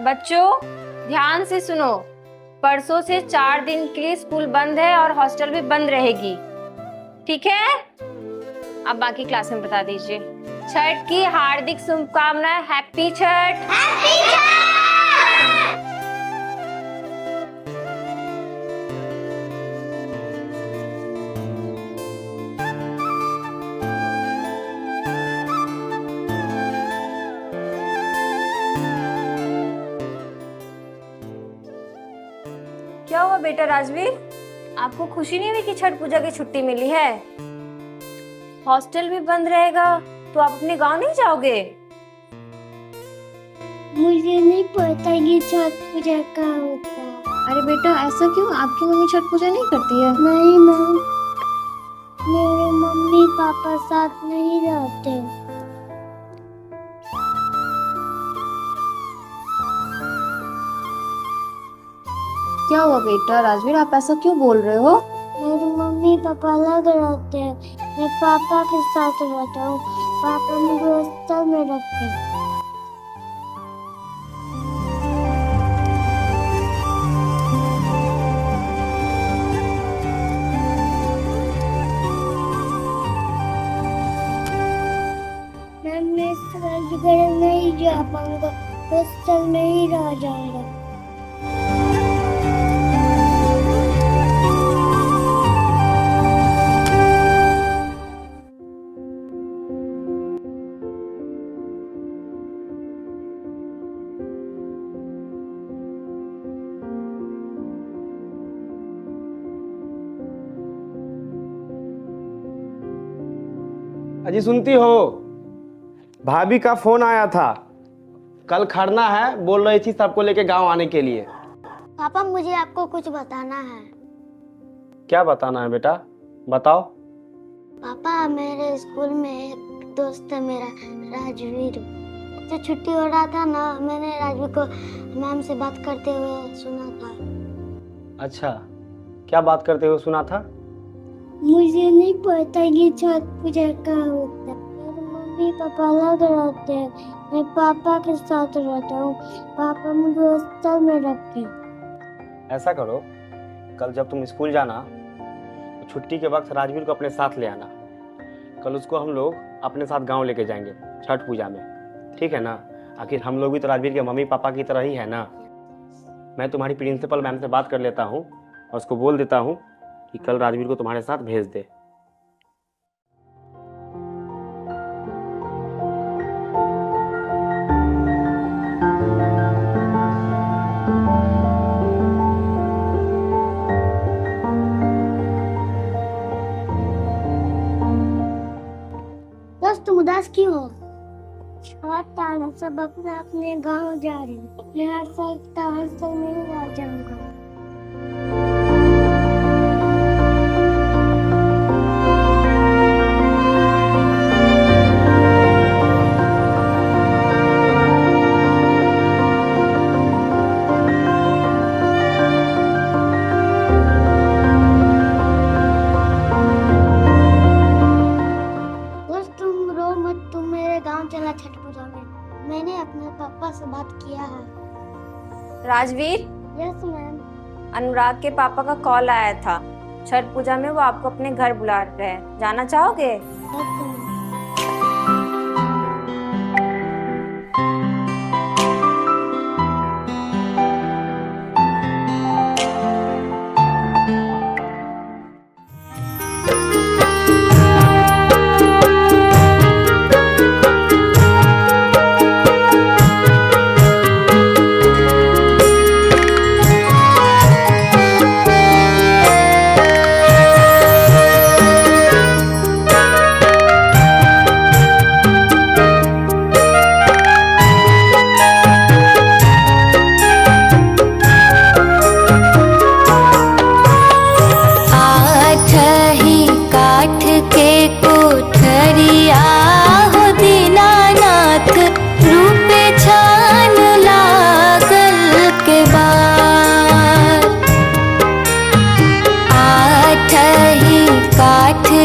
बच्चों ध्यान से सुनो, परसों से 4 दिन के लिए स्कूल बंद है और हॉस्टल भी बंद रहेगी, ठीक है? अब बाकी क्लास में बता दीजिए। छठ की हार्दिक शुभकामनाएं। हैप्पी छठ। क्या हुआ बेटा राजवीर, आपको खुशी नहीं हुई कि छठ पूजा की छुट्टी मिली है? हॉस्टल भी बंद रहेगा तो आप अपने गांव नहीं जाओगे? मुझे नहीं पता ये छठ पूजा कहाँ होता है। अरे बेटा ऐसा क्यों, आपकी मम्मी छठ पूजा नहीं करती है? नहीं मैम, मेरे मम्मी पापा साथ नहीं रहते। क्या हुआ बेटा राजवीर, आप ऐसा क्यों बोल रहे हो? मेरे मम्मी पापा अलग रहते हैं, मैं पापा के साथ रहता हूँ। पापा मुझे हॉस्टल में रखते हैं। मैं घर नहीं जा पाऊंगा, हॉस्टल में ही रह जाऊंगा। अजी सुनती हो, भाभी का फोन आया था, कल खरना है, बोल रही थी सबको लेके गांव आने के लिए। पापा मुझे आपको कुछ बताना है। क्या बताना है बेटा, बताओ। पापा मेरे स्कूल में एक दोस्त है मेरा, राजवीर। जब छुट्टी हो रहा था ना, मैंने राजवीर को मैम से बात करते हुए सुना था। अच्छा, क्या बात करते हुए सुना था? मुझे नहीं पता ये छठ पूजा कहाँ होता है। मेरे मम्मी पापा अलग रहते हैं, मैं पापा के साथ रहता हूँ। पापा मुझे हॉस्टल में रखते हैं। ऐसा करो, कल जब तुम स्कूल जाना तो छुट्टी के वक्त राजवीर को अपने साथ ले आना। कल उसको हम लोग अपने साथ गांव लेके जाएंगे छठ पूजा में, ठीक है ना? आखिर हम लोग भी तो राजवीर के मम्मी पापा की तरह ही है ना। मैं तुम्हारी प्रिंसिपल मैम से बात कर लेता हूँ और उसको बोल देता हूँ कि कल राजवीर को तुम्हारे साथ भेज दे। बस तुम उदास क्यों हो? छठ आना, सब अपने अपने गांव जा रहे हैं। मैं हर साल हॉस्टल में ही रह जाऊंगा। चला छठ पूजा में, मैंने अपने पापा से बात किया है। Rajveer, yes ma'am. अनुराग के पापा का कॉल आया था, छठ पूजा में वो आपको अपने घर बुला रहे हैं, जाना चाहोगे? Yes ma'am.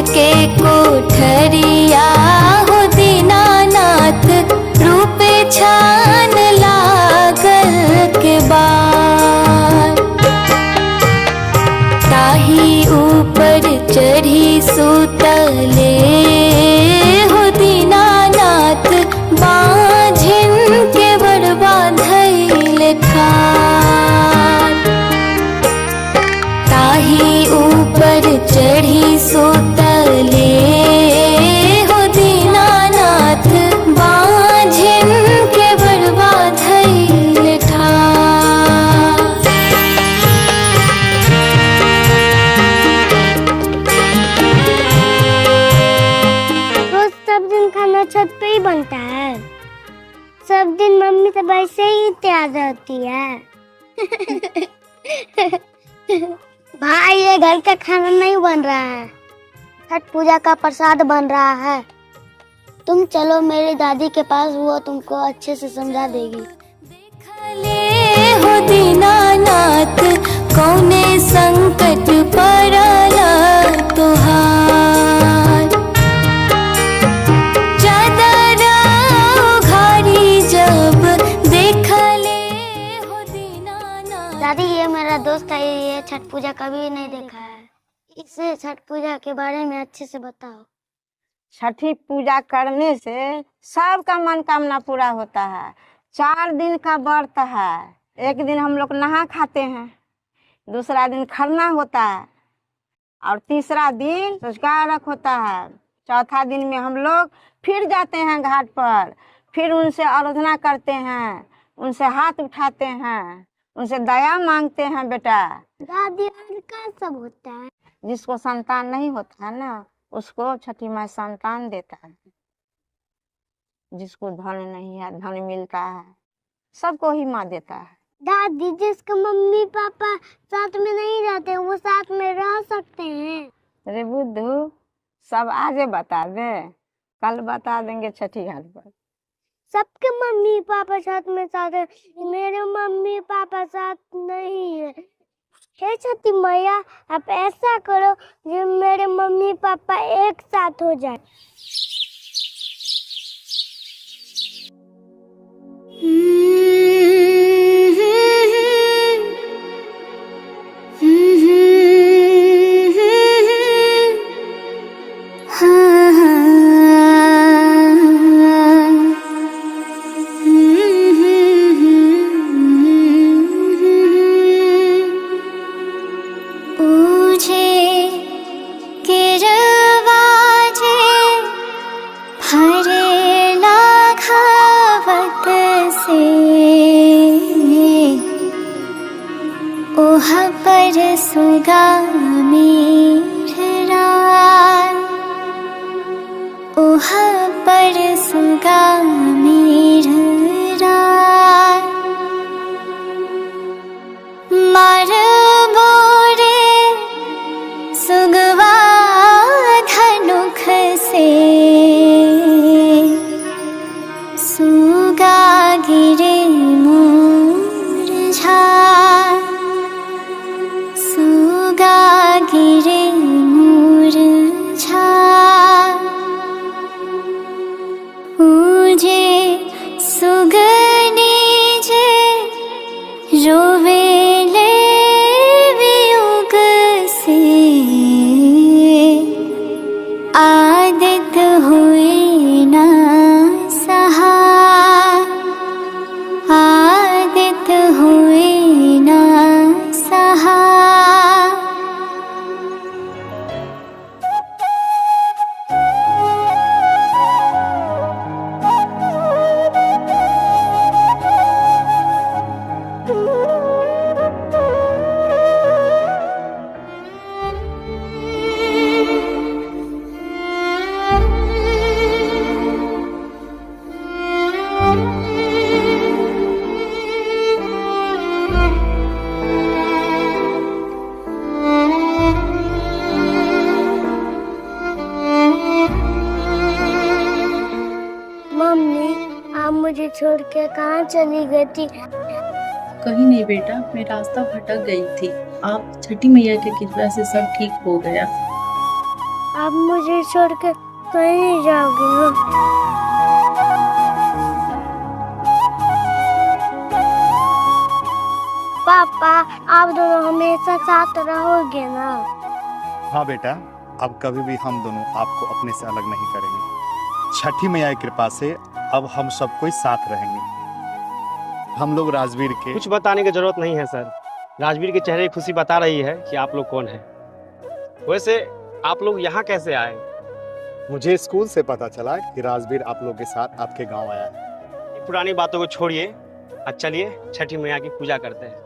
के कोठरिया हो दीनानाथ रूपे छान लागल सुतले हो दीनानाथ बाझिन के बड़बा धैल ठार ताही ऊपर चढ़ी सुतले हो दीनानाथ बाझिन के बड़बा धैल ठार रोज सब दिन खाना छत पे ही बनता है। सब दिन मम्मी तो वैसे ही तैयार रहती है। भाई ये घर का खाना नहीं बन रहा है, छठ पूजा का प्रसाद बन रहा है। तुम चलो मेरी दादी के पास, वो तुमको अच्छे से समझा देगी। देखले हो दीनानाथ कौने संकट पड़ला तोहार चादरा उघारी जब देखले हो दीनानाथ। दादी ये मेरा दोस्त है, ये छठ पूजा कभी नहीं देखा है, इसे छठ पूजा के बारे में अच्छे से बताओ। छठी पूजा करने से सबका मनोकामना पूरा होता है। 4 दिन का व्रत है। एक दिन हम लोग नहा खाते हैं, दूसरा दिन खरना होता है और तीसरा दिन संस्कारक होता है। चौथा दिन में हम लोग फिर जाते हैं घाट पर, फिर उनसे आराधना करते हैं, उनसे हाथ उठाते हैं, उनसे दया मांगते हैं। बेटा दादी और क्या सब होता है? जिसको संतान नहीं होता है ना, उसको छठी माई संतान देता है। जिसको धन नहीं है, धन मिलता है। सबको ही माँ देता है। दादी जिसका मम्मी पापा साथ में नहीं रहते वो साथ में रह सकते हैं? अरे बुद्धू, सब आजे बता दे, कल बता देंगे छठी घाट पर। सबके मम्मी पापा साथ है, मेरे मम्मी पापा साथ नहीं है। हे छठी मैया, आप ऐसा करो जो मेरे मम्मी पापा एक साथ हो जाए। मुझे छोड़ के कहाँ चली गई थी? कहीं नहीं बेटा, मैं रास्ता भटक गई थी। आप छठी मैया के कृपा से सब ठीक हो गया। आप मुझे छोड़ के कहीं नहीं जाओगी ना? पापा, आप दोनों हमेशा साथ रहोगे ना? हाँ बेटा, अब कभी भी हम दोनों आपको अपने से अलग नहीं करेंगे। छठी मैया की कृपा से अब हम सब कोई साथ रहेंगे। हम लोग राजवीर के कुछ बताने की जरूरत नहीं है सर। राजवीर के चेहरे की खुशी बता रही है कि आप लोग कौन हैं। वैसे आप लोग यहाँ कैसे आए? मुझे स्कूल से पता चला कि राजवीर आप लोग के साथ आपके गांव आया है। पुरानी बातों को छोड़िए और चलिए छठी मैया की पूजा करते हैं।